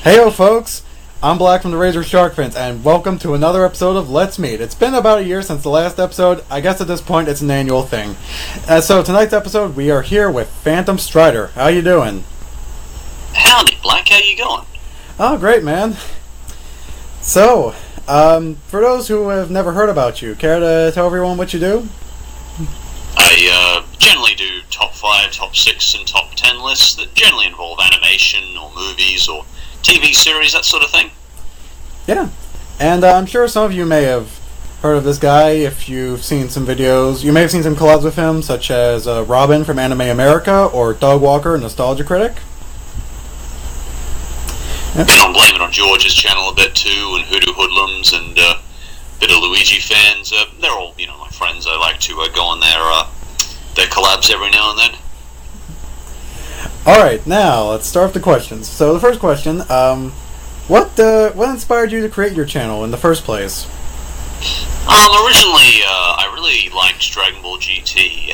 Heyo folks, I'm Black from the Razor Shark Fins, and welcome to another episode of Let's Meet. It's been about a year since the last episode. I guess at this point it's an annual thing. So tonight's episode, we are here with PhantomStrider. How you doing? Howdy, Black. How you going? Oh, great, man. So, for those who have never heard about you, care to tell everyone what you do? I generally do top 5, top 6, and top 10 lists that generally involve animation or movies or TV series, that sort of thing. Yeah, and I'm sure some of you may have heard of this guy if you've seen some videos. You may have seen some collabs with him, such as Robin from Anime America or Dog Walker, Nostalgia Critic. Yeah. Been on Blame It on George's channel a bit too, and Hoodoo Hoodlums, and a bit of Luigi fans. They're all, my friends. I like to go on their collabs every now and then. Alright, now let's start with the questions. So the first question, what inspired you to create your channel in the first place? Originally, I really liked Dragon Ball GT,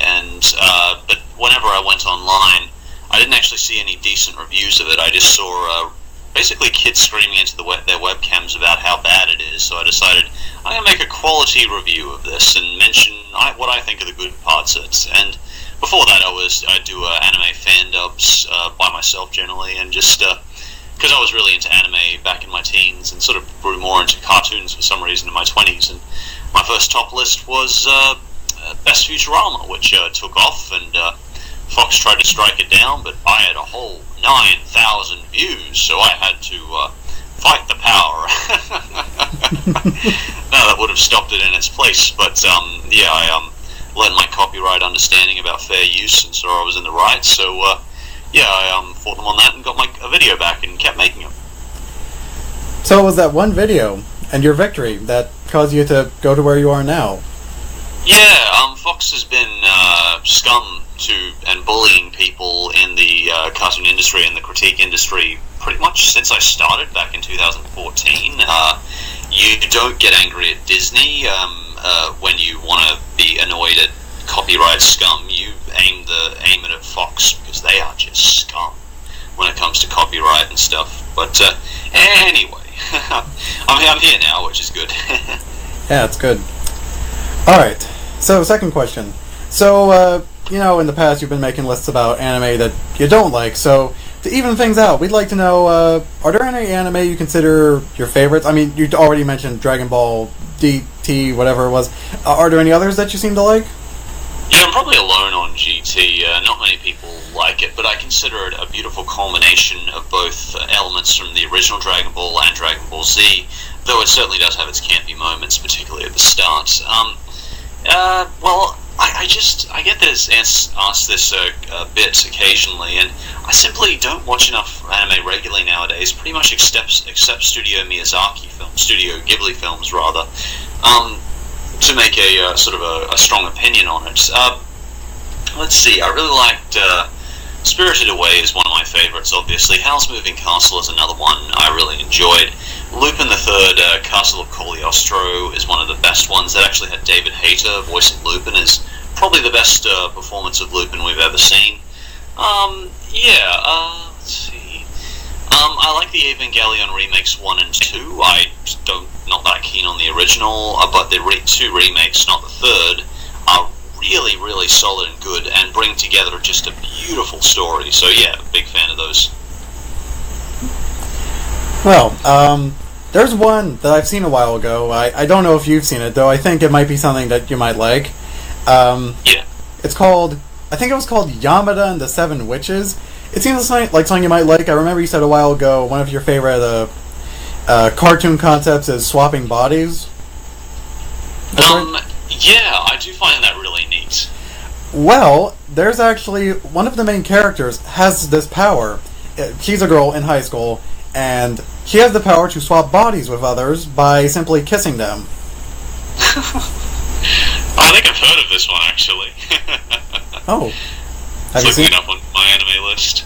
but whenever I went online, I didn't actually see any decent reviews of it. I just saw basically kids screaming into their webcams about how bad it is, so I decided I'm going to make a quality review of this and mention what I think are the good parts of it. And before that, I do anime fan dubs by myself generally, and just because I was really into anime back in my teens and sort of grew more into cartoons for some reason in my 20s. And my first top list was Best Futurama, which took off, and Fox tried to strike it down, but I had a whole 9,000 views, so I had to fight the power. No, that would have stopped it in its place, but I learned my copyright understanding about fair use and saw I was in the right, so I fought them on that and got a video back and kept making them. So it was that one video and your victory that caused you to go to where you are now? Yeah, Fox has been scum to and bullying people in the cartoon industry and the critique industry pretty much since I started back in 2014. You don't get angry at Disney when you want to be annoyed at copyright scum. You aim it at Fox because they are just scum when it comes to copyright and stuff. But anyway, I'm here now, which is good. Yeah, it's good. Alright, so second question. So, in the past you've been making lists about anime that you don't like, so to even things out, we'd like to know, are there any anime you consider your favorites? I mean, you already mentioned Dragon Ball DT, whatever it was. Are there any others that you seem to like? Yeah, I'm probably alone on GT. Not many people like it, but I consider it a beautiful culmination of both elements from the original Dragon Ball and Dragon Ball Z, though it certainly does have its campy moments, particularly at the start. I get this asked this a bit occasionally, and I simply don't watch enough anime regularly nowadays. Pretty much except Studio Ghibli films rather, to make a sort of a strong opinion on it. Let's see. I really liked Spirited Away is one of my favorites. Obviously, Howl's Moving Castle is another one I really enjoyed. Lupin the Third, Castle of Cagliostro is one of the best ones. That actually had David Hayter voicing Lupin. Is probably the best performance of Lupin we've ever seen. Let's see. I like the Evangelion remakes 1 and 2. Not that keen on the original, but the two remakes, not the third, are really, really solid and good and bring together just a beautiful story. So yeah, big fan of those. Well, there's one that I've seen a while ago. I don't know if you've seen it, though. I think it might be something that you might like. Yeah. It's called, I think it was called Yamada and the Seven Witches. It seems like something you might like. I remember you said a while ago one of your favorite cartoon concepts is swapping bodies. Yeah, I do find that really neat. Well, there's actually one of the main characters has this power. She's a girl in high school, and she has the power to swap bodies with others by simply kissing them. I think I've heard of this one, actually. Oh. Have you seen it? Up on my anime list.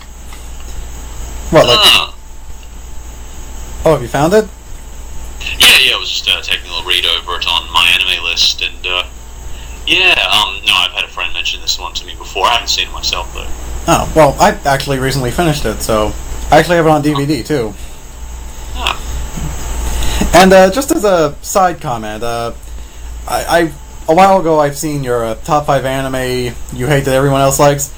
What, like... Oh, have you found it? Yeah, I was just taking a little read over it on my anime list, and, no, I've had a friend mention this one to me before. I haven't seen it myself, though. Oh, well, I actually recently finished it, so I actually have it on DVD, too. And just as a side comment, I a while ago I've seen your top 5 anime you hate that everyone else likes,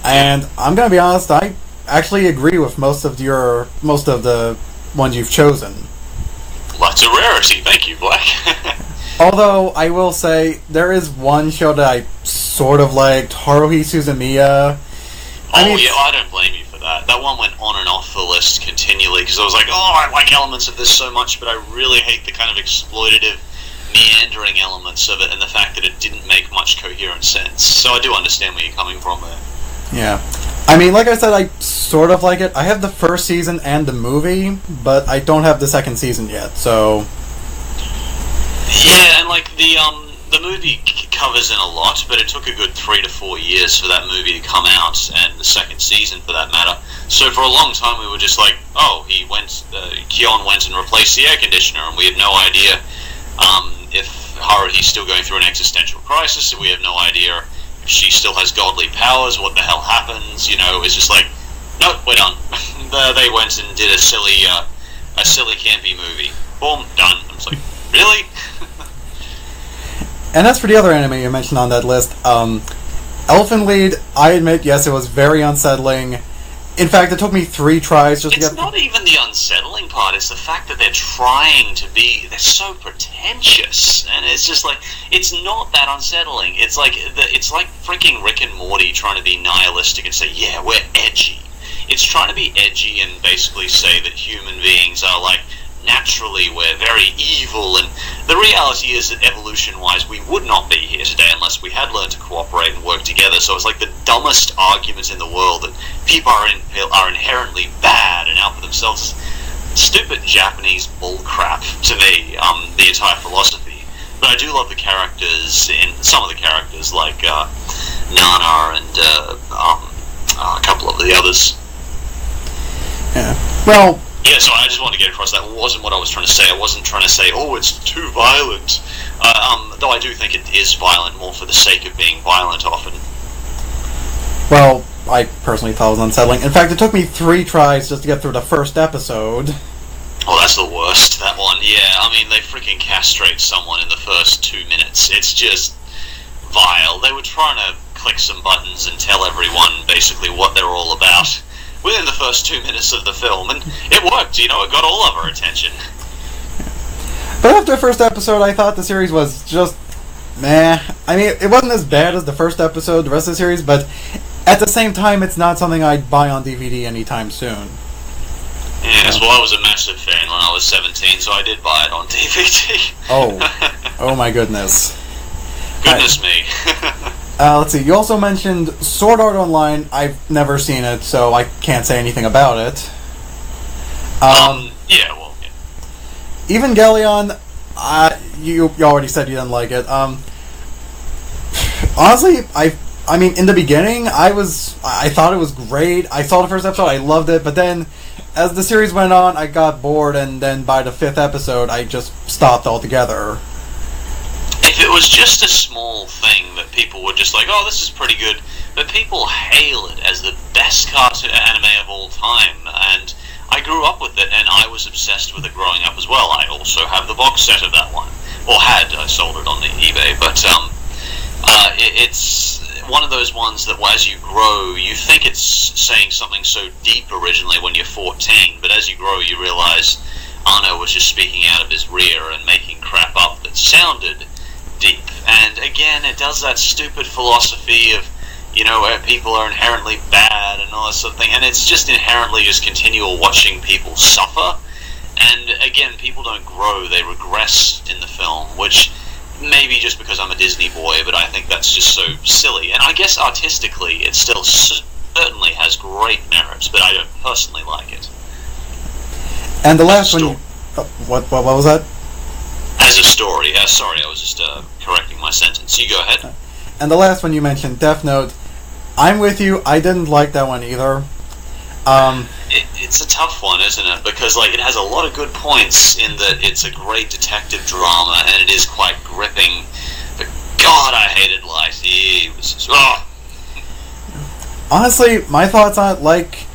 and I'm gonna be honest, I actually agree with most of the ones you've chosen. Well, that's a rarity. Thank you, Black. Although I will say there is one show that I sort of liked, Haruhi Suzumiya. I don't blame you for that. That one went on and off the list continually because I was like, I like elements of this so much, but I really hate the kind of exploitative, meandering elements of it, and the fact that it didn't make much coherent sense. So I do understand where you're coming from there. Yeah. I mean, like I said, I sort of like it. I have the first season and the movie, but I don't have the second season yet, so... Yeah, and like the movie covers in a lot, but it took a good 3 to 4 years for that movie to come out, and the second season for that matter. So for a long time we were just like, Kyon went and replaced the air conditioner, and we had no idea if Haruhi's still going through an existential crisis, and we have no idea if she still has godly powers, what the hell happens, it's just like, nope, we're done. They went and did a silly campy movie. Boom, done. I'm just like, really? And as for the other anime you mentioned on that list, Elephant Lead, I admit, yes, it was very unsettling. In fact, it took me 3 tries just to get... It's not even the unsettling part, it's the fact that they're so pretentious, and it's just like, it's not that unsettling. It's like freaking Rick and Morty trying to be nihilistic and say, yeah, we're edgy. It's trying to be edgy and basically say that human beings are like, naturally we're very evil, and the reality is that evolution-wise we would not be here today unless we had learned to cooperate and work together. So it's like the dumbest argument in the world that people are inherently bad and out for themselves. Stupid Japanese bullcrap to me, the entire philosophy. But I do love the characters, some of the characters like Nana and a couple of the others. Yeah. Well... Yeah, so I just wanted to get across that wasn't what I was trying to say. I wasn't trying to say, it's too violent. Though I do think it is violent more for the sake of being violent often. Well, I personally thought it was unsettling. In fact, it took me 3 tries just to get through the first episode. Oh, that's the worst, that one. Yeah, I mean, they freaking castrate someone in the first 2 minutes. It's just vile. They were trying to click some buttons and tell everyone basically what they're all about within the first 2 minutes of the film, and it worked, it got all of our attention. But after the first episode, I thought the series was just meh. I mean, it wasn't as bad as the first episode, the rest of the series, but at the same time, it's not something I'd buy on DVD anytime soon. Yes, well, I was a massive fan when I was 17, so I did buy it on DVD. Oh my goodness. Goodness me. Let's see, you also mentioned Sword Art Online. I've never seen it, so I can't say anything about it. Yeah. Evangelion, you already said you didn't like it. Honestly, I mean, in the beginning, I thought it was great. I saw the first episode, I loved it, but then, as the series went on, I got bored, and then by the 5th episode, I just stopped altogether. If it was just a small thing that people were just like, this is pretty good, but people hail it as the best cartoon anime of all time, and I grew up with it, and I was obsessed with it growing up as well. I also have the box set of that one. I sold it on the eBay, but it's one of those ones that as you grow, you think it's saying something so deep originally when you're 14, but as you grow you realize Anno was just speaking out of his rear and making crap up that sounded deep. And again, it does that stupid philosophy of, where people are inherently bad and all that sort of thing, and it's just inherently just continual watching people suffer. And again, people don't grow, they regress in the film, which maybe just because I'm a Disney boy, but I think that's just so silly. And I guess artistically it still certainly has great merits, but I don't personally like it. And the last one, what was that? As a story, sorry, I was just correcting my sentence. You go ahead. And the last one you mentioned, Death Note, I'm with you, I didn't like that one either. It's a tough one, isn't it? Because it has a lot of good points in that it's a great detective drama and it is quite gripping. But God, I hated Light. It was just, Honestly, my thoughts on it, like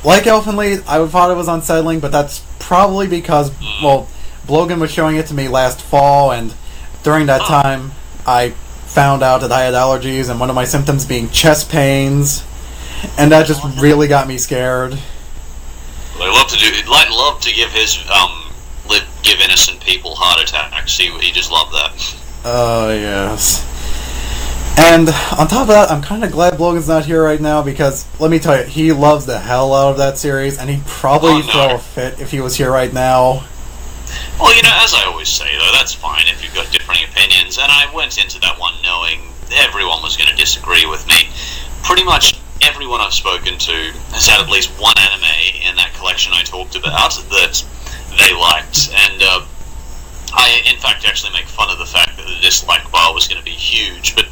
Elfen Lied, I thought it was unsettling, but that's probably because, Blogan was showing it to me last fall, and during that time, I found out that I had allergies, and one of my symptoms being chest pains, and that just really got me scared. They love to give give innocent people heart attacks. He just loved that. Oh, yes. And on top of that, I'm kind of glad Logan's not here right now, because, let me tell you, he loves the hell out of that series, and he'd probably throw a fit if he was here right now. Well, as I always say, though, that's fine if you've got differing opinions, and I went into that one knowing everyone was going to disagree with me. Pretty much everyone I've spoken to has had at least one anime in that collection I talked about that they liked, and I, in fact, actually make fun of the fact that the dislike bar was going to be huge, but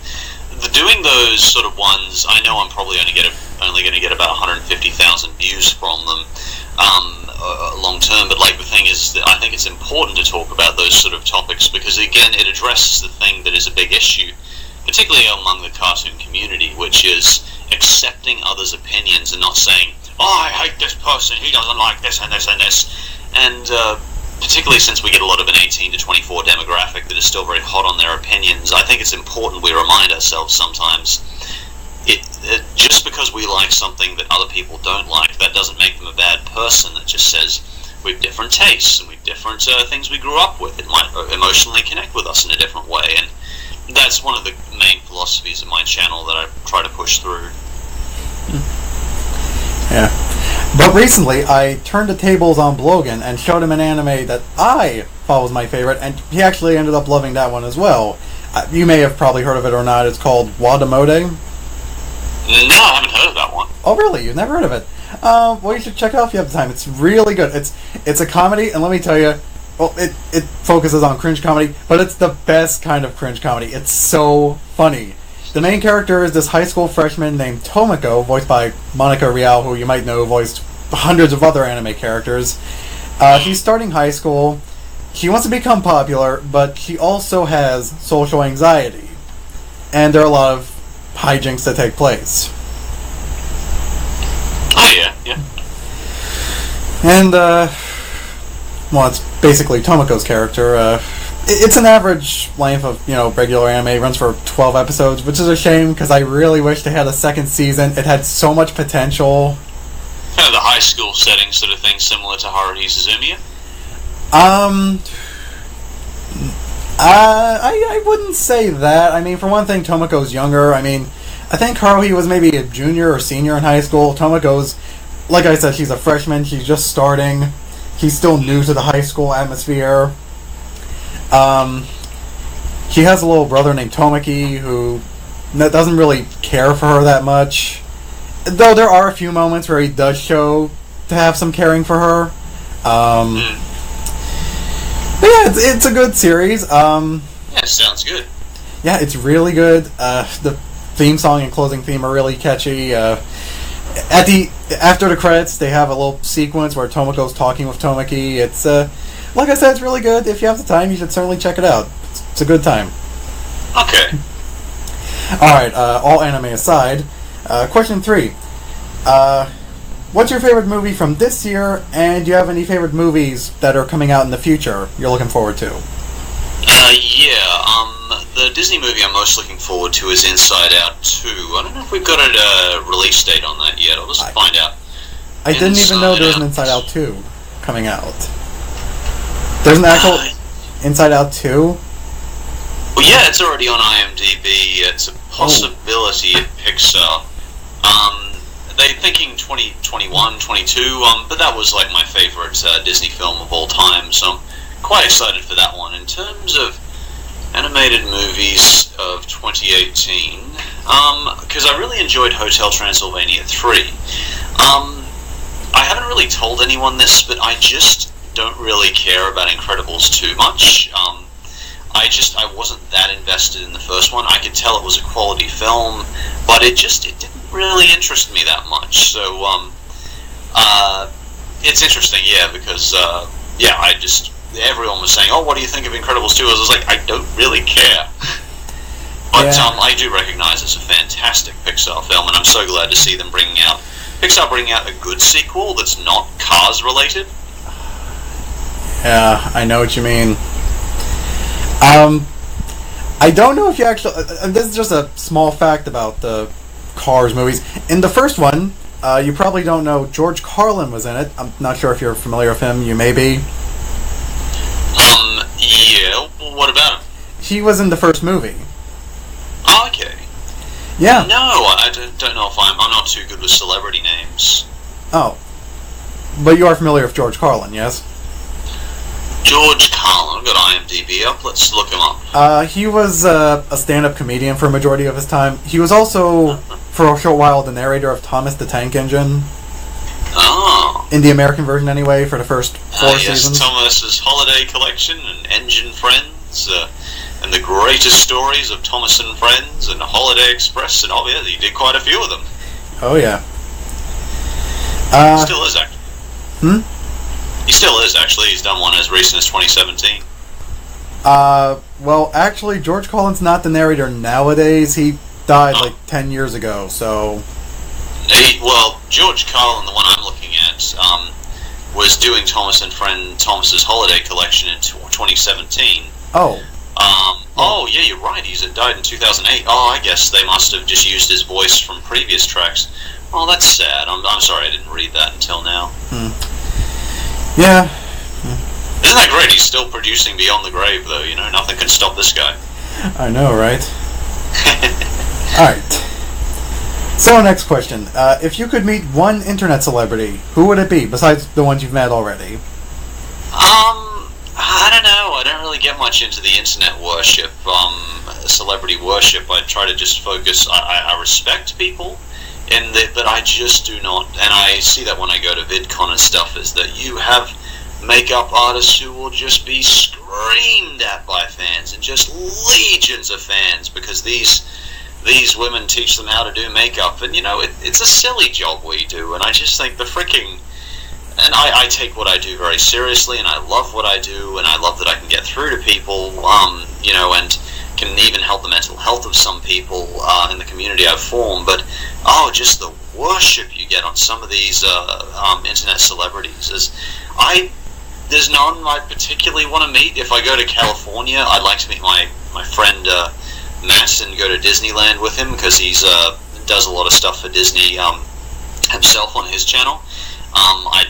doing those sort of ones, I know I'm probably only going to get about 150,000 views from them long term, but the thing is that I think it's important to talk about those sort of topics because, again, it addresses the thing that is a big issue, particularly among the cartoon community, which is accepting others' opinions and not saying, oh, I hate this person, he doesn't like this and this and this, and particularly since we get a lot of an 18 to 24 demographic that is still very hot on their opinions, I think it's important we remind ourselves sometimes just because we like something that other people don't like, that doesn't make them a bad person. That just says we have different tastes and we have different things we grew up with. It might emotionally connect with us in a different way, and that's one of the main philosophies of my channel that I try to push through. Yeah. But recently, I turned the tables on Blogan and showed him an anime that I thought was my favorite, and he actually ended up loving that one as well. You may have probably heard of it or not. It's called Wadamode. No, I haven't heard of that one. Oh, really? You've never heard of it? Well, you should check it out if you have the time. It's really good. It's a comedy, and let me tell you, well, it focuses on cringe comedy, but it's the best kind of cringe comedy. It's so funny. The main character is this high school freshman named Tomoko, voiced by Monica Rial, who you might know voiced hundreds of other anime characters. She's starting high school. She wants to become popular, but she also has social anxiety. And there are a lot of hijinks that take place. Oh, yeah. And, well, it's basically Tomoko's character. It's an average length of, regular anime. It runs for 12 episodes, which is a shame, because I really wish they had a second season. It had so much potential. Kind of the high school setting sort of thing, similar to Haruhi Suzumiya? I wouldn't say that. I mean, for one thing, Tomoko's younger. I mean, I think Haruhi was maybe a junior or senior in high school. Tomoko's, like I said, she's a freshman. She's just starting. She's still new to the high school atmosphere. She has a little brother named Tomoki who doesn't really care for her that much. Though there are a few moments where he does show to have some caring for her. But yeah, it's a good series. Yeah, it sounds good. Yeah, it's really good. The theme song and closing theme are really catchy. After the credits, they have a little sequence where Tomoko's talking with Tomoki. It's like I said, it's really good. If you have the time, you should certainly check it out. It's a good time. Okay. Alright, all anime aside, question 3. What's your favorite movie from this year, and do you have any favorite movies that are coming out in the future you're looking forward to? The Disney movie I'm most looking forward to is Inside Out 2. I don't know if we've got a release date on that yet. I'll just find out. I didn't even know there was an Inside Out 2 coming out. There's an actual Inside Out 2? Well, yeah, it's already on IMDb. It's a possibility at Pixar. They're thinking 2021, 22, but that was like my favorite Disney film of all time, so I'm quite excited for that one. In terms of animated movies of 2018, because I really enjoyed Hotel Transylvania 3. I haven't really told anyone this, but I just don't really care about Incredibles too much. I wasn't that invested in the first one. I could tell it was a quality film, but it didn't really interest me that much. So, it's interesting, because, everyone was saying, oh, what do you think of Incredibles 2? I was like, I don't really care. But, I do recognize it's a fantastic Pixar film, and I'm so glad to see them bringing out a good sequel that's not Cars related. Yeah, I know what you mean. I don't know if you actually. This is just a small fact about the Cars movies. In the first one, you probably don't know George Carlin was in it. I'm not sure if you're familiar with him. You may be. Yeah. What about him? He was in the first movie. Oh, okay. Yeah. No, I don't know if I'm not too good with celebrity names. Oh. But you are familiar with George Carlin, yes? George Carlin. I've got IMDb up. Let's look him up. He was a stand-up comedian for a majority of his time. He was also, for a short while, the narrator of Thomas the Tank Engine. Oh. In the American version, anyway, for the first 4 seasons. Yes, Thomas's Holiday Collection and Engine Friends, and the greatest stories of Thomas and Friends and Holiday Express, and he did quite a few of them. Oh, yeah. Still is, actually. He still is, actually. He's done one as recent as 2017. Well, actually, George Carlin's not the narrator nowadays. He died like 10 years ago, so... George Carlin, the one I'm looking at, was doing Thomas and Friend Thomas's Holiday Collection in 2017. Oh. Yeah, you're right. He died in 2008. Oh, I guess they must have just used his voice from previous tracks. Oh, that's sad. I'm sorry I didn't read that until now. Yeah. Isn't that great? He's still producing Beyond the Grave, though. You know, nothing can stop this guy. I know, right? Alright. So, next question. If you could meet one internet celebrity, who would it be, besides the ones you've met already? I don't know. I don't really get much into the internet worship, celebrity worship. I try to just focus. I respect people, but I just do not. And I see that when I go to VidCon and stuff, is that you have makeup artists who will just be screamed at by fans, and just legions of fans, because these women teach them how to do makeup, and it's a silly job we do, and I just think the freaking... And I take what I do very seriously, and I love what I do, and I love that I can get through to people, and can even help the mental health of some people in the community I've formed, but, just the worship you get on some of these internet celebrities there's none I particularly want to meet. If I go to California, I'd like to meet my friend Matt and go to Disneyland with him, because he's does a lot of stuff for Disney himself on his channel. I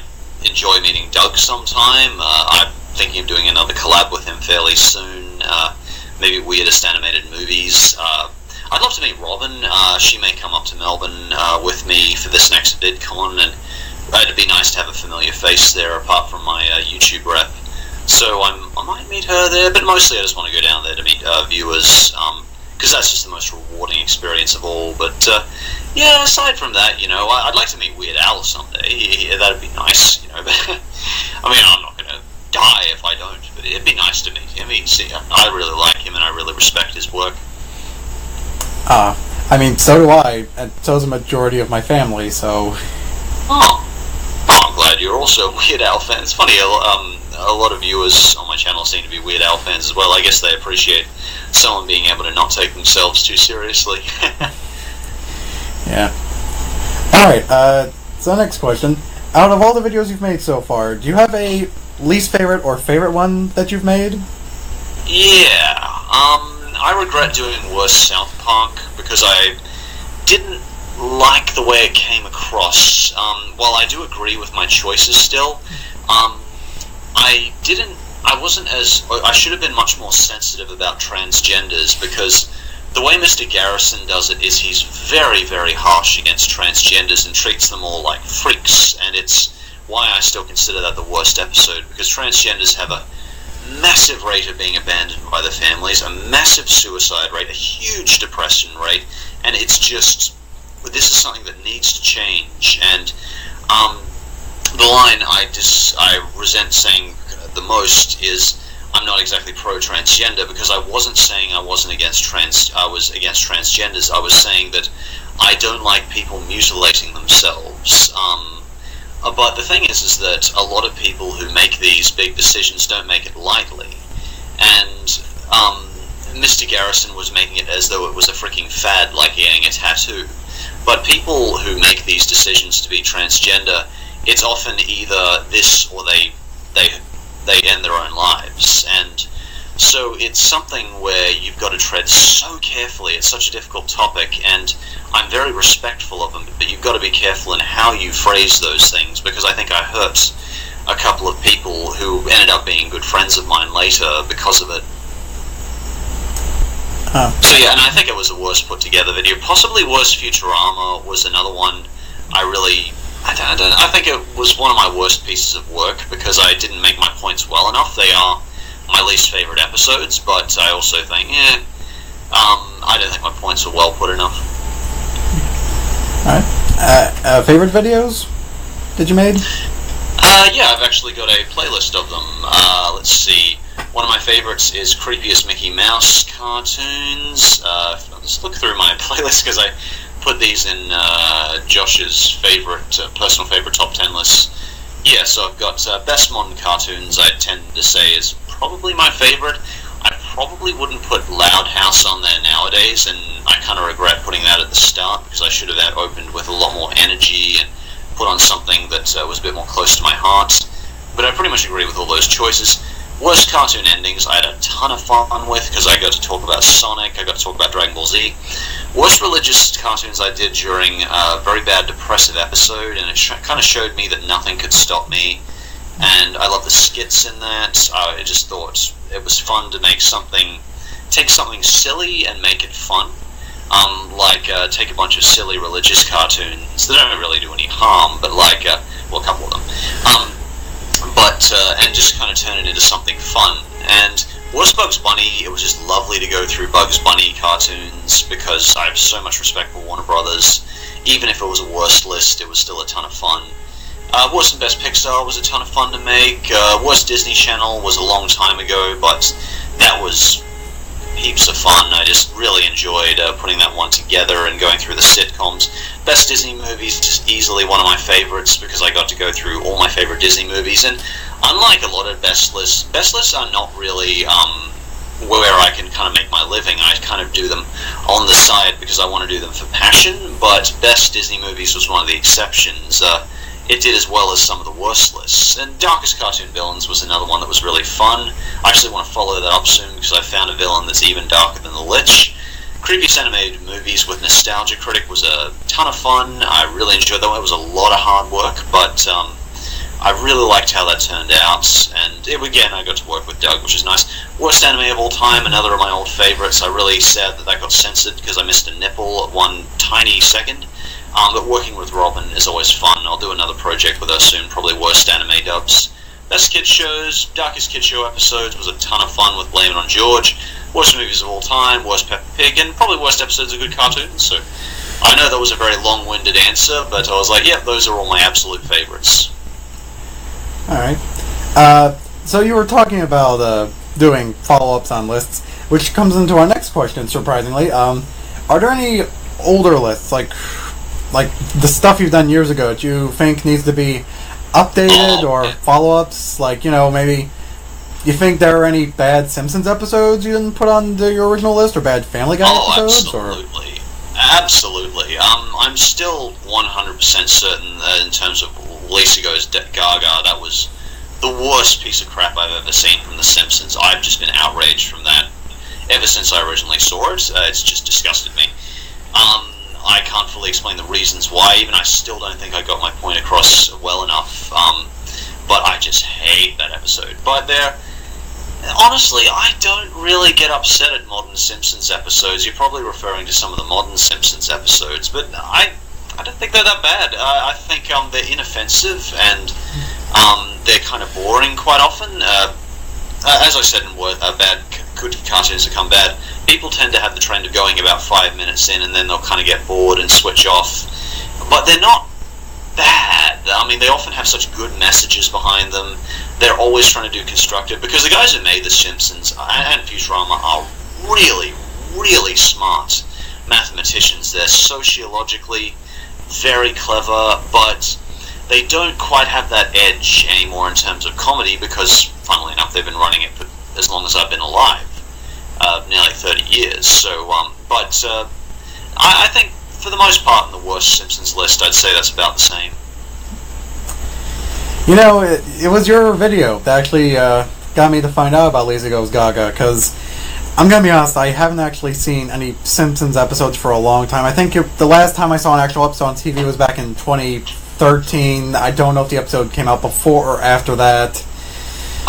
enjoy meeting Doug sometime. I'm thinking of doing another collab with him fairly soon. Maybe weirdest animated movies. I'd love to meet Robin. She may come up to Melbourne with me for this next VidCon, and it'd be nice to have a familiar face there apart from my YouTube rep. So I might meet her there, but mostly I just want to go down there to meet viewers, because that's just the most rewarding experience of all. But aside from that, I'd like to meet Weird Al someday. That'd be nice, But I mean, I'm not going to die if I don't, but it'd be nice to meet him. I really like him, and I really respect his work. I mean, so do I, and so does a majority of my family, so... Oh, I'm glad you're also a Weird Al fan. It's funny, a lot of viewers on my channel seem to be Weird Al fans as well. I guess they appreciate someone being able to not take themselves too seriously. Yeah. Alright, so next question. Out of all the videos you've made so far, do you have a least favorite or favorite one that you've made? Yeah, I regret doing Worst South Park, because I didn't like the way it came across. While I do agree with my choices still, I should have been much more sensitive about transgenders, because the way Mr. Garrison does it is he's very, very harsh against transgenders and treats them all like freaks, and it's why I still consider that the worst episode, because transgenders have a massive rate of being abandoned by their families, a massive suicide rate, a huge depression rate, and it's just... this is something that needs to change. And the line I resent saying the most is, I'm not exactly pro-transgender, because I wasn't saying I was against transgenders. I was saying that I don't like people mutilating themselves. But the thing is that a lot of people who make these big decisions don't make it lightly. And Mr. Garrison was making it as though it was a freaking fad, like getting a tattoo. But people who make these decisions to be transgender, it's often either this or they end it's something where you've got to tread so carefully. It's such a difficult topic, and I'm very respectful of them, but you've got to be careful in how you phrase those things, because I think I hurt a couple of people who ended up being good friends of mine later because of it. So yeah, and I think it was the worst put together video. Possibly worst Futurama was another one. I think it was one of my worst pieces of work because I didn't make my points well enough. They are my least favorite episodes, but I also think, I don't think my points were well put enough. Alright. Favorite videos that you made? Yeah, I've actually got a playlist of them. Let's see. One of my favorites is Creepiest Mickey Mouse cartoons. I'll just look through my playlist because I put these in Josh's personal favorite top 10 lists. Yeah, so I've got Best Modern Cartoons, I tend to say is probably my favorite. I probably wouldn't put Loud House on there nowadays, and I kind of regret putting that at the start because I should have opened with a lot more energy and put on something that was a bit more close to my heart. But I pretty much agree with all those choices. Worst cartoon endings I had a ton of fun with because I got to talk about Sonic, I got to talk about Dragon Ball Z. Worst religious cartoons I did during a very bad depressive episode, and it kind of showed me that nothing could stop me. And I love the skits in that. I just thought it was fun to take something silly and make it fun. Take a bunch of silly religious cartoons that don't really do any harm, but a couple of them. And just kind of turn it into something fun. And worst Bugs Bunny, it was just lovely to go through Bugs Bunny cartoons because I have so much respect for Warner Brothers. Even if it was a worst list, it was still a ton of fun. Worst and Best Pixar was a ton of fun to make. Worst Disney Channel was a long time ago, but that was heaps of fun. I just really enjoyed putting that one together and going through the sitcoms. Best Disney movies is easily one of my favorites because I got to go through all my favorite Disney movies, and unlike a lot of best lists are not really where I can kind of make my living. I kind of do them on the side because I want to do them for passion, but Best Disney Movies was one of the exceptions. It did as well as some of the worst lists. And Darkest Cartoon Villains was another one that was really fun. I actually want to follow that up soon because I found a villain that's even darker than the Lich. Creepiest Animated Movies with Nostalgia Critic was a ton of fun. I really enjoyed that one. It was a lot of hard work, but I really liked how that turned out. And again, I got to work with Doug, which is nice. Worst anime of all time, another of my old favorites. I'm really sad that got censored because I missed a nipple at one tiny second. But working with Robin is always fun. I'll do another project with her soon, probably worst anime dubs. Best kids shows, Darkest Kid Show episodes was a ton of fun with Blame It on George. Worst movies of all time, worst Peppa Pig, and probably worst episodes of good cartoons. So I know that was a very long-winded answer, but I was like, yeah, those are all my absolute favorites. Alright. So you were talking about doing follow-ups on lists, which comes into our next question, surprisingly. Are there any older lists, like the stuff you've done years ago that you think needs to be updated, or follow-ups? Maybe you think there are any bad Simpsons episodes you didn't put on your original list, or bad Family Guy episodes? Absolutely. Absolutely. I'm still 100% certain in terms of Lisa Goes Gaga, that was the worst piece of crap I've ever seen from The Simpsons. I've just been outraged from that ever since I originally saw it. It's just disgusted me. I can't fully explain the reasons why. Even I still don't think I got my point across well enough. But I just hate that episode. But honestly, I don't really get upset at modern Simpsons episodes. You're probably referring to some of the modern Simpsons episodes, but I don't think they're that bad. I think they're inoffensive and they're kind of boring quite often. As I said, good cartoons become bad. People tend to have the trend of going about 5 minutes in and then they'll kind of get bored and switch off. But they're not bad. I mean, they often have such good messages behind them. They're always trying to do constructive, because the guys who made The Simpsons and Futurama are really, really smart mathematicians. They're sociologically very clever, but they don't quite have that edge anymore in terms of comedy, because, funnily enough, they've been running it for as long as I've been alive, nearly 30 years. So, I think, for the most part, in the worst Simpsons list, I'd say that's about the same. You know, it was your video that actually got me to find out about Lisa Goes Gaga, because I'm gonna be honest, I haven't actually seen any Simpsons episodes for a long time. I think the last time I saw an actual episode on TV was back in 2013. I don't know if the episode came out before or after that.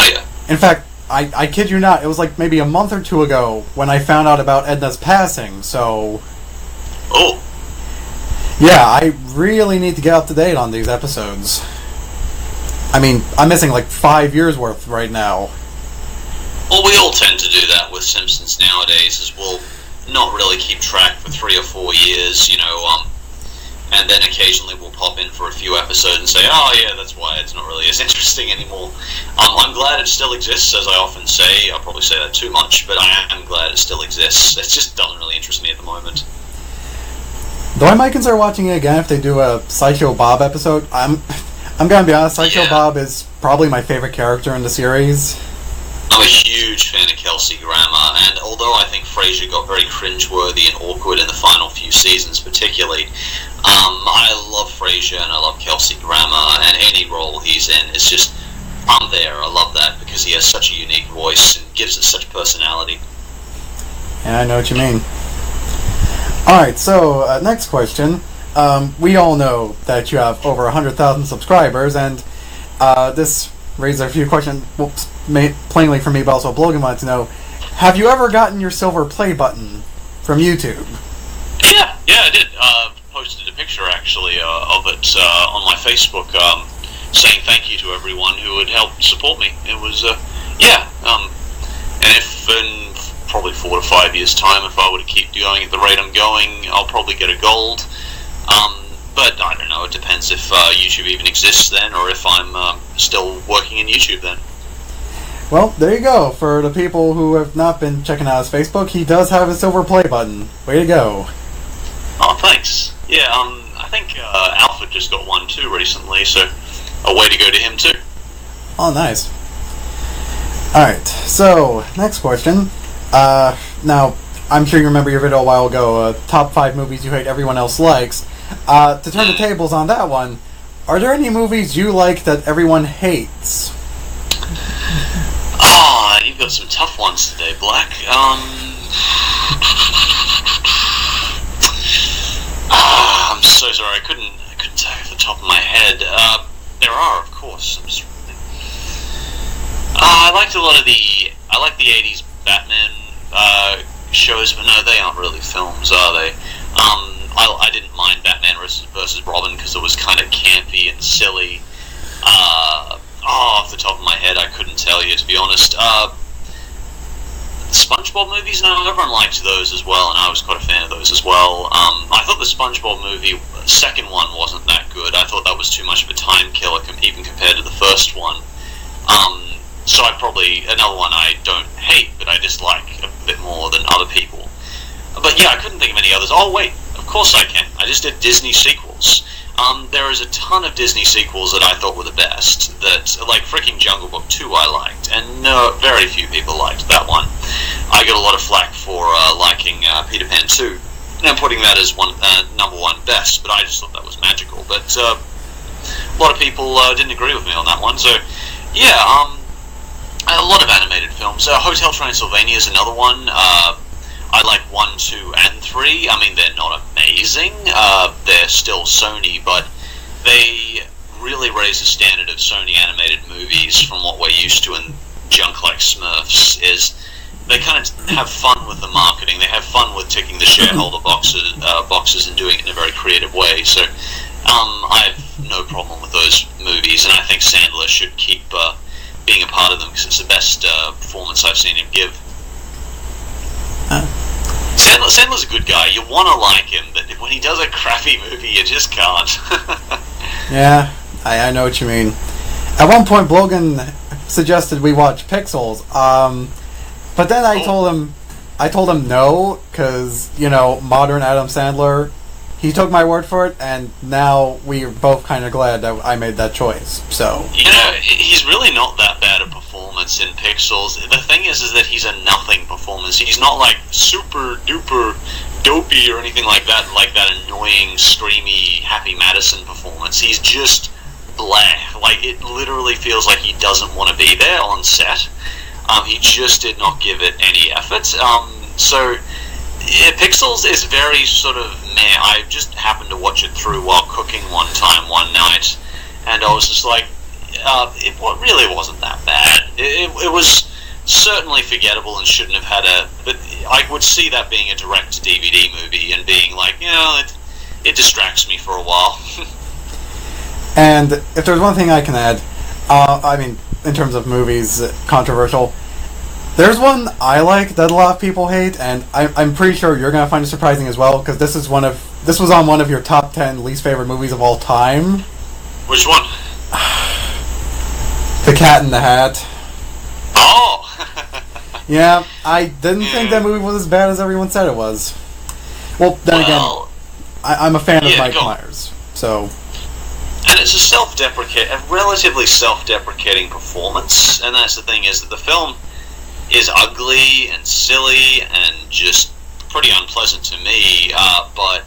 Oh, yeah. In fact, I kid you not, it was like maybe a month or two ago when I found out about Edna's passing, so... Oh. Yeah, I really need to get up to date on these episodes. I mean, I'm missing like 5 years worth right now. Well, we all tend to do that with Simpsons nowadays, as we'll not really keep track for 3 or 4 years, and then occasionally we'll pop in for a few episodes and say, oh yeah, that's why it's not really as interesting anymore. I'm glad it still exists, as I often say. I'll probably say that too much, but I am glad it still exists. It just doesn't really interest me at the moment. Though I might consider watching it again if they do a Sideshow Bob episode. I'm gonna be honest, Sideshow Bob is probably my favorite character in the series. I'm a huge fan of Kelsey Grammer, and although I think Frasier got very cringeworthy and awkward in the final few seasons particularly, I love Frasier and I love Kelsey Grammer, and any role he's in is just, I'm there. I love that because he has such a unique voice and gives it such personality. Yeah, I know what you mean. Alright, so next question. We all know that you have over 100,000 subscribers, and this raises a few questions, plainly for me, but also Logan wanted to know, have you ever gotten your silver play button from YouTube? Yeah, I did. Posted a picture, actually, of it on my Facebook, saying thank you to everyone who had helped support me. It was, and if in probably 4 to 5 years' time, if I were to keep going at the rate I'm going, I'll probably get a gold. But I don't know, it depends if YouTube even exists then, or if I'm still working in YouTube then. Well, there you go. For the people who have not been checking out his Facebook, he does have a silver play button. Way to go. Oh, thanks. Yeah, I think Alfred just got one too recently, so a way to go to him too. Oh, nice. Alright, so, next question. Now, I'm sure you remember your video a while ago, top 5 movies you hate everyone else likes. To turn the tables on that one, are there any movies you like that everyone hates? You've got some tough ones today, Black. I'm so sorry, I couldn't tell you off the top of my head. There are, of course. I liked a lot of the 80s Batman shows, but no, they aren't really films, are they? I didn't mind Batman versus Robin because it was kind of campy and silly. Off the top of my head, I couldn't tell you, to be honest. SpongeBob movies, no, everyone liked those as well, and I was quite a fan of those as well. I thought the SpongeBob movie, second one, wasn't that good. I thought that was too much of a time killer, even compared to the first one. So another one I don't hate, but I dislike a bit more than other people. But yeah, I couldn't think of any others. Oh wait, of course I can. I just did Disney sequels. There is a ton of Disney sequels that I thought were the best. That, like freaking Jungle Book 2 I liked, and very few people liked that one. I got a lot of flack for liking Peter Pan 2, and putting that as number one best, but I just thought that was magical. But a lot of people didn't agree with me on that one, so yeah, a lot of animated films. Hotel Transylvania is another one. I like 1, 2, and 3. I mean, they're not amazing. They're still Sony, but they really raise the standard of Sony animated movies from what we're used to in junk like Smurfs. Is they kind of have fun with the marketing. They have fun with ticking the shareholder boxes and doing it in a very creative way. So I have no problem with those movies, and I think Sandler should keep being a part of them because it's the best performance I've seen him give. Sandler's a good guy. You want to like him, but when he does a crappy movie, you just can't. Yeah, I know what you mean. At one point, Logan suggested we watch Pixels, but then I told him no, because, modern Adam Sandler, he took my word for it, and now we're both kind of glad that I made that choice, so... he's really not that bad a performance in Pixels. The thing is that he's a nothing performance. He's not, like, super duper dopey or anything like that annoying, screamy, Happy Madison performance. He's just blah. Like, it literally feels like he doesn't want to be there on set. He just did not give it any effort. So Pixels is very sort of meh. I just happened to watch it through while cooking one night, and I was just like, it really wasn't that bad. It was certainly forgettable and shouldn't have had but I would see that being a direct-to-DVD movie and being like, it distracts me for a while. And if there's one thing I can add, I mean, in terms of movies, controversial, there's one I like that a lot of people hate, and I'm pretty sure you're going to find it surprising as well, because this was on one of your top 10 least favorite movies of all time. Which one? The Cat in the Hat. Oh! Yeah, I didn't think that movie was as bad as everyone said it was. Well, then again, I'm a fan of Mike Myers, so... And it's a relatively self-deprecating performance, and that's the thing, is that the film is ugly and silly and just pretty unpleasant to me, but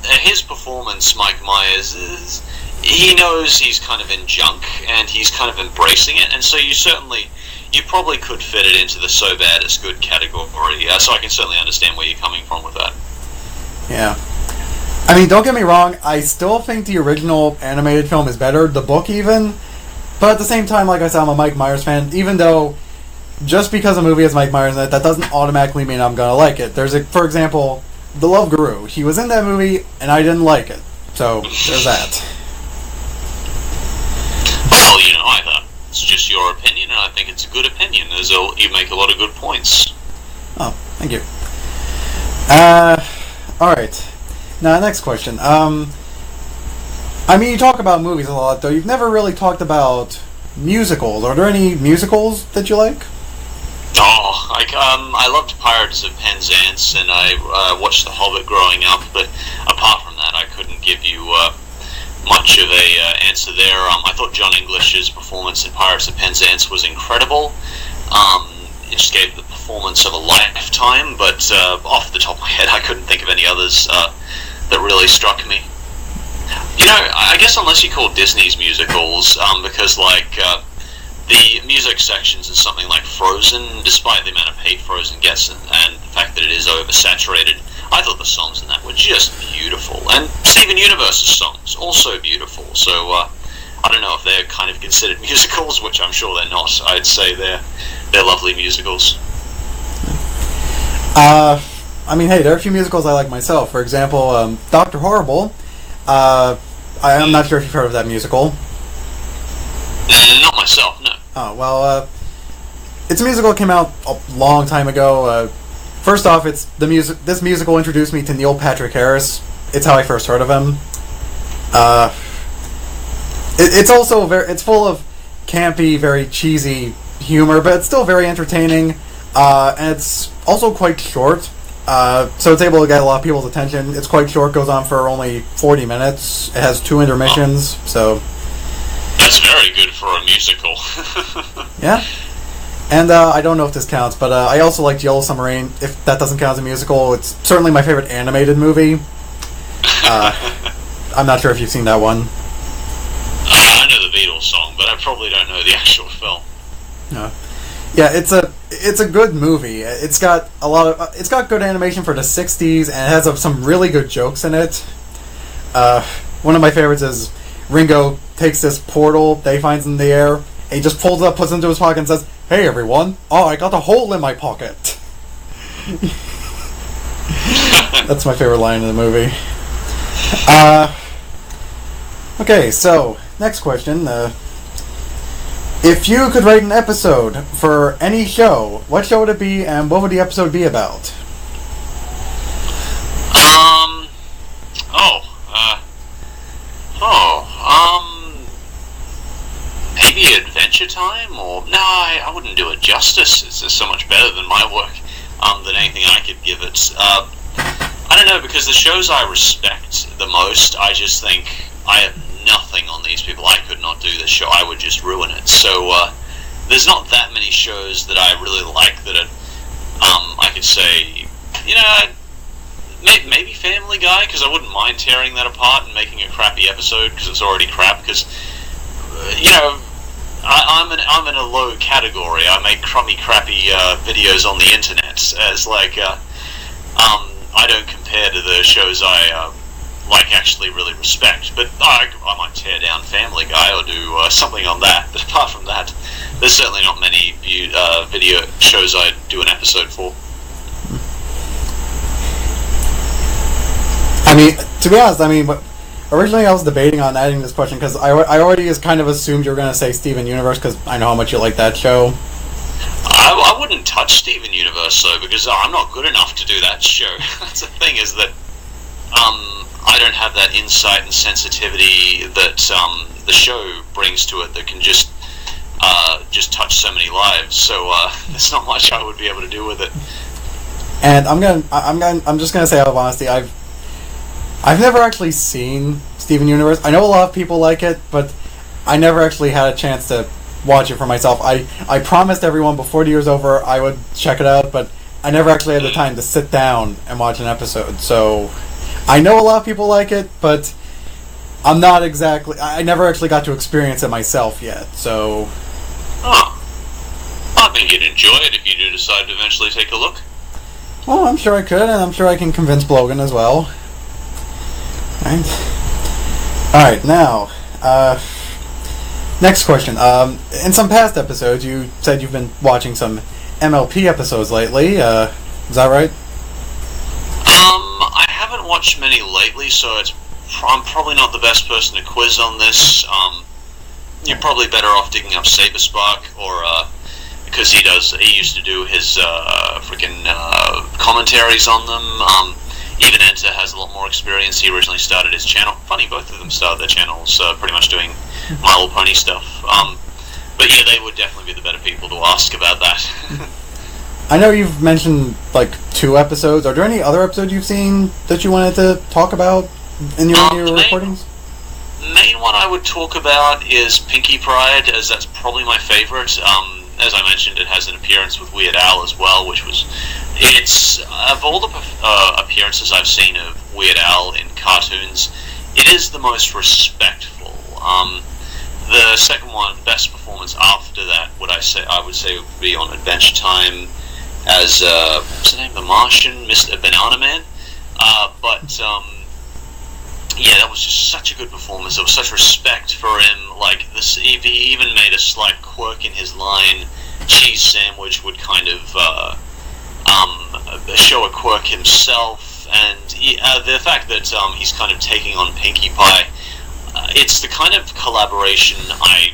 his performance, Mike Myers, he knows he's kind of in junk, and he's kind of embracing it, and so you probably could fit it into the so bad it's good category, so I can certainly understand where you're coming from with that. Yeah. I mean, don't get me wrong, I still think the original animated film is better, the book even, but at the same time, like I said, I'm a Mike Myers fan, even though just because a movie has Mike Myers in it, that doesn't automatically mean I'm gonna like it. For example, The Love Guru. He was in that movie, and I didn't like it. So, there's that. Well, I thought it's just your opinion, and I think it's a good opinion. You make a lot of good points. Oh, thank you. Alright. Now, next question. I mean, you talk about movies a lot, though. You've never really talked about musicals. Are there any musicals that you like? Oh, I loved Pirates of Penzance, and I watched The Hobbit growing up, but apart from that, I couldn't give you much of a answer there. I thought John English's performance in Pirates of Penzance was incredible. It just gave the performance of a lifetime, but off the top of my head, I couldn't think of any others that really struck me. I guess unless you call Disney's musicals, because the music sections in something like Frozen, despite the amount of hate Frozen gets and the fact that it is oversaturated, I thought the songs in that were just beautiful. And Steven Universe's songs, also beautiful. So, I don't know if they're kind of considered musicals, which I'm sure they're not. I'd say they're lovely musicals. I mean, hey, there are a few musicals I like myself. For example, Dr. Horrible. I'm not sure if you've heard of that musical. Not myself, no. Oh, well, it's a musical that came out a long time ago. First off, this musical introduced me to Neil Patrick Harris. It's how I first heard of him. It's also it's full of campy, very cheesy humor, but it's still very entertaining. And it's also quite short, so it's able to get a lot of people's attention. It's quite short, goes on for only 40 minutes. It has 2 intermissions, so... That's very good for a musical. Yeah. And I don't know if this counts, but I also liked Yellow Submarine. If that doesn't count as a musical, it's certainly my favorite animated movie. I'm not sure if you've seen that one. I know the Beatles song, but I probably don't know the actual film. No. Yeah, it's a good movie. It's got good animation for the 60s, and it has some really good jokes in it. One of my favorites is Ringo takes this portal that he finds in the air, and he just pulls it up, puts it into his pocket, and says, "Hey everyone, I got a hole in my pocket." That's my favorite line in the movie. Okay, so, next question. If you could write an episode for any show, what show would it be, and what would the episode be about? Maybe Adventure Time, or no, I wouldn't do it justice. It's just so much better than my work, than anything I could give it. I don't know, because the shows I respect the most, I just think I have nothing on these people. I could not do this show. I would just ruin it. So there's not that many shows that I really like that I could say, maybe Family Guy, because I wouldn't mind tearing that apart and making a crappy episode because it's already crap. Because I'm in a low category. I make crummy, crappy videos on the internet. As like, I don't compare to the shows I actually really respect. But I might tear down Family Guy or do something on that. But apart from that, there's certainly not many video shows I do an episode for. I mean, to be honest, originally I was debating on adding this question because I already just kind of assumed you were going to say Steven Universe because I know how much you like that show. I wouldn't touch Steven Universe though because I'm not good enough to do that show. That's the thing, is that I don't have that insight and sensitivity that the show brings to it that can just touch so many lives. So there's not much I would be able to do with it. And I'm just gonna say out of honesty, I've never actually seen Steven Universe. I know a lot of people like it, but I never actually had a chance to watch it for myself. I promised everyone before the year's over I would check it out, but I never actually had the time to sit down and watch an episode. So I know a lot of people like it, but I never actually got to experience it myself yet. So I think you'd enjoy it if you do decide to eventually take a look. Well, I'm sure I could, and I'm sure I can convince Blogan as well. Alright, now, next question. In some past episodes, you said you've been watching some MLP episodes lately. Is that right? I haven't watched many lately, so I'm probably not the best person to quiz on this. You're probably better off digging up Saberspark, or because he used to do his freaking commentaries on them. Even Enter has a lot more experience. He originally started his channel. Funny, both of them started their channels pretty much doing My Little Pony stuff. But yeah, they would definitely be the better people to ask about that. I know you've mentioned like 2 episodes. Are there any other episodes you've seen that you wanted to talk about in your recordings? The main one I would talk about is Pinky Pride, as that's probably my favorite. As I mentioned, it has an appearance with Weird Al as well, it's of all the appearances I've seen of Weird Al in cartoons, it is the most respectful. The second one, best performance after that, I would say would be on Adventure Time as what's the name, the Martian, Mr. Banana Man. Yeah, that was just such a good performance. There was such respect for him. Like this, if he even made a slight quirk in his line, cheese sandwich would kind of show a quirk himself, and the fact that he's kind of taking on Pinkie Pie. It's the kind of collaboration I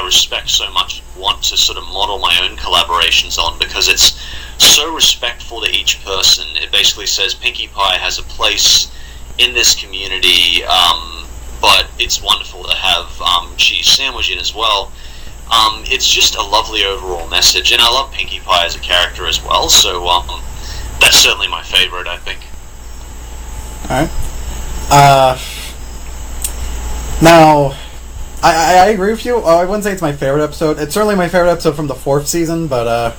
respect so much. Want to sort of model my own collaborations on, because it's so respectful to each person. It basically says Pinkie Pie has a place in this community, but it's wonderful to have cheese sandwich in as well. It's just a lovely overall message, and I love Pinkie Pie as a character as well, so that's certainly my favorite, I think. Alright. Now, I agree with you. I wouldn't say it's my favorite episode. It's certainly my favorite episode from the 4th season, but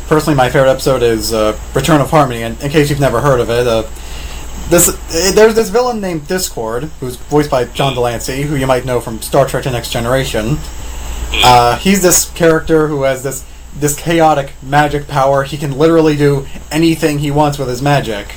personally my favorite episode is Return of Harmony, and in case you've never heard of it, there's this villain named Discord, who's voiced by John Delancey, who you might know from Star Trek The Next Generation. He's this character who has this chaotic magic power. He can literally do anything he wants with his magic.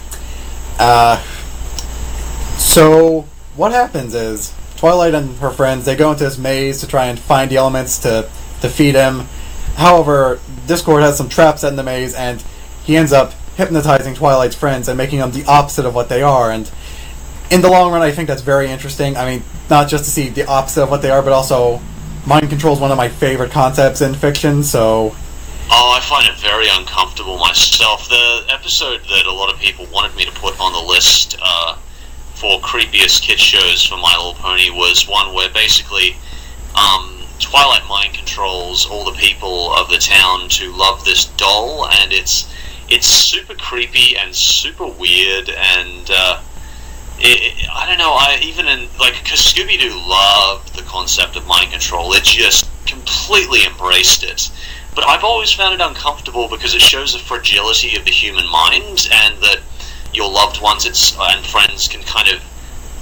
So what happens is Twilight and her friends, they go into this maze to try and find the elements to defeat him. However, Discord has some traps set in the maze, and he ends up hypnotizing Twilight's friends and making them the opposite of what they are. And in the long run, I think that's very interesting. I mean, not just to see the opposite of what they are, but also mind control is one of my favorite concepts in fiction, so... Oh, I find it very uncomfortable myself. The episode that a lot of people wanted me to put on the list for creepiest kid shows for My Little Pony was one where basically Twilight mind controls all the people of the town to love this doll, and it's super creepy and super weird, and I don't know, because Scooby-Doo loved the concept of mind control. It just completely embraced it. But I've always found it uncomfortable because it shows the fragility of the human mind, and that your loved ones and friends can kind of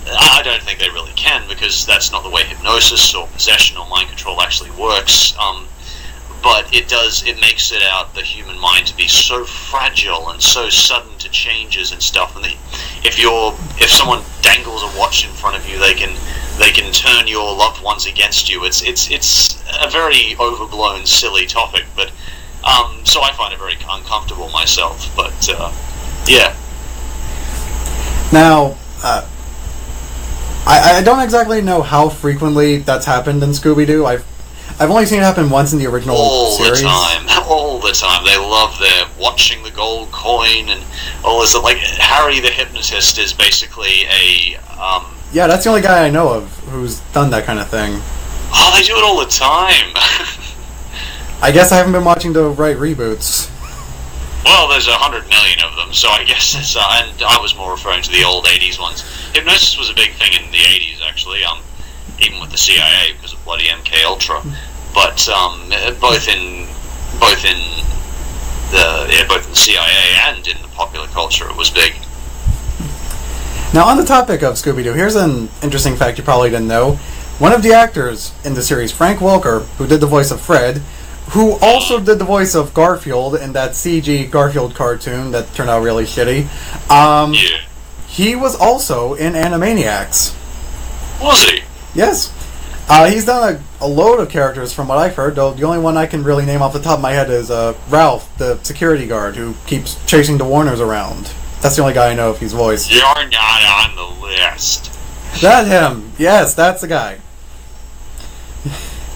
I don't think they really can, because that's not the way hypnosis or possession or mind control actually works. But it makes it out the human mind to be so fragile and so sudden to changes and stuff. And if someone dangles a watch in front of you, they can turn your loved ones against you. It's a very overblown, silly topic, but so I find it very uncomfortable myself. But yeah. Now, I don't exactly know how frequently that's happened in Scooby-Doo. I've only seen it happen once in the original series. All the time. They love their watching the gold coin and all this. Like, Harry the hypnotist is basically a... yeah, that's the only guy I know of who's done that kind of thing. Oh, they do it all the time. I guess I haven't been watching the right reboots. Well, there's 100 million of them, so I guess it's... and I was more referring to the old 80s ones. Hypnosis was a big thing in the 80s, actually. Even with the CIA, because of bloody MK Ultra, but both in the CIA and in the popular culture, it was big. Now, on the topic of Scooby-Doo, here's an interesting fact you probably didn't know. One of the actors in the series, Frank Welker, who did the voice of Fred, who also did the voice of Garfield in that CG Garfield cartoon that turned out really shitty, he was also in Animaniacs. Was he? Yes. He's done a load of characters from what I've heard, though the only one I can really name off the top of my head is Ralph, the security guard, who keeps chasing the Warners around. That's the only guy I know of his voice. You're not on the list. That him. Yes, that's the guy.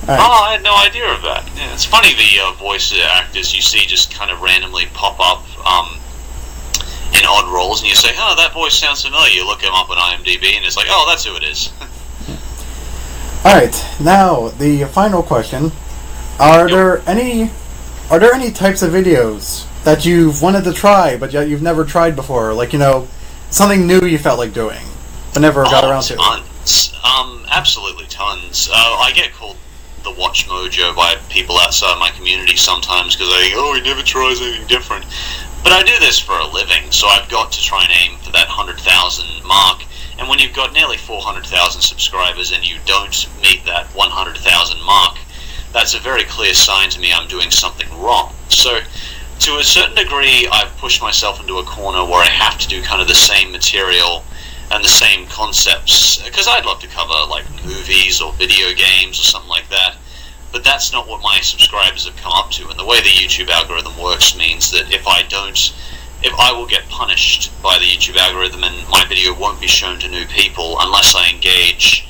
Right. Oh, I had no idea of that. Yeah, it's funny the voice actors you see just kind of randomly pop up in odd roles, and you say, oh, that voice sounds familiar. You look him up on IMDb, and it's like, oh, that's who it is. Alright, now, the final question. Are there any types of videos that you've wanted to try, but yet you've never tried before? Like, something new you felt like doing, but never got around to? Tons. Absolutely tons. I get called the Watch Mojo by people outside my community sometimes, because they go, oh, he never tries anything different. But I do this for a living, so I've got to try and aim for that 100,000 mark. And when you've got nearly 400,000 subscribers and you don't meet that 100,000 mark, that's a very clear sign to me I'm doing something wrong. So, to a certain degree, I've pushed myself into a corner where I have to do kind of the same material and the same concepts, because I'd love to cover, like, movies or video games or something like that, but that's not what my subscribers have come up to, and the way the YouTube algorithm works means that if I will get punished by the YouTube algorithm and my video won't be shown to new people unless I engage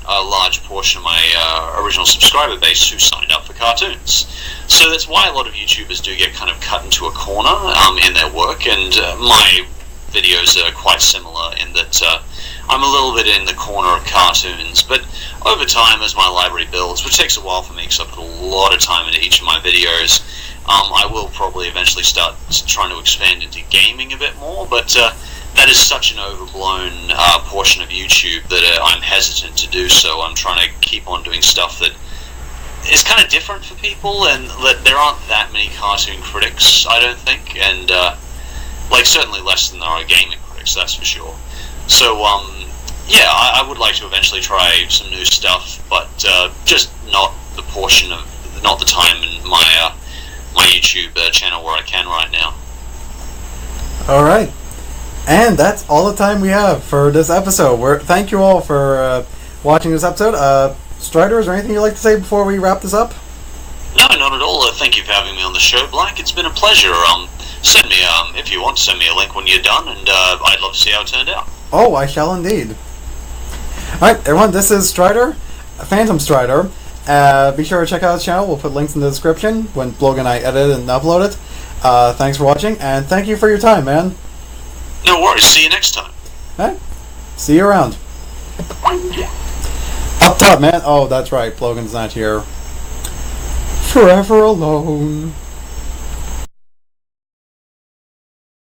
a large portion of my original subscriber base who signed up for cartoons. So that's why a lot of YouTubers do get kind of cut into a corner in their work, and my videos are quite similar in that I'm a little bit in the corner of cartoons, but over time as my library builds, which takes a while for me because I put a lot of time into each of my videos, I will probably eventually start trying to expand into gaming a bit more, but that is such an overblown portion of YouTube that I'm hesitant to do so. I'm trying to keep on doing stuff that is kind of different for people, and that there aren't that many cartoon critics, I don't think, and certainly less than there are gaming critics, that's for sure. So, yeah, I would like to eventually try some new stuff, but just not the time in my YouTube channel where I can right now. Alright. And that's all the time we have for this episode. Thank you all for watching this episode. Strider, is there anything you'd like to say before we wrap this up? No, not at all. Thank you for having me on the show, Black. It's been a pleasure. Send me, if you want, send me a link when you're done, and I'd love to see how it turned out. Oh, I shall indeed. Alright, everyone, this is Strider, PhantomStrider. Be sure to check out his channel. We'll put links in the description when Blog and I edit and upload it. Thanks for watching, and thank you for your time, man. No worries. See you next time. Alright. See you around. Up top, man. Oh, that's right. Logan's not here. Forever alone.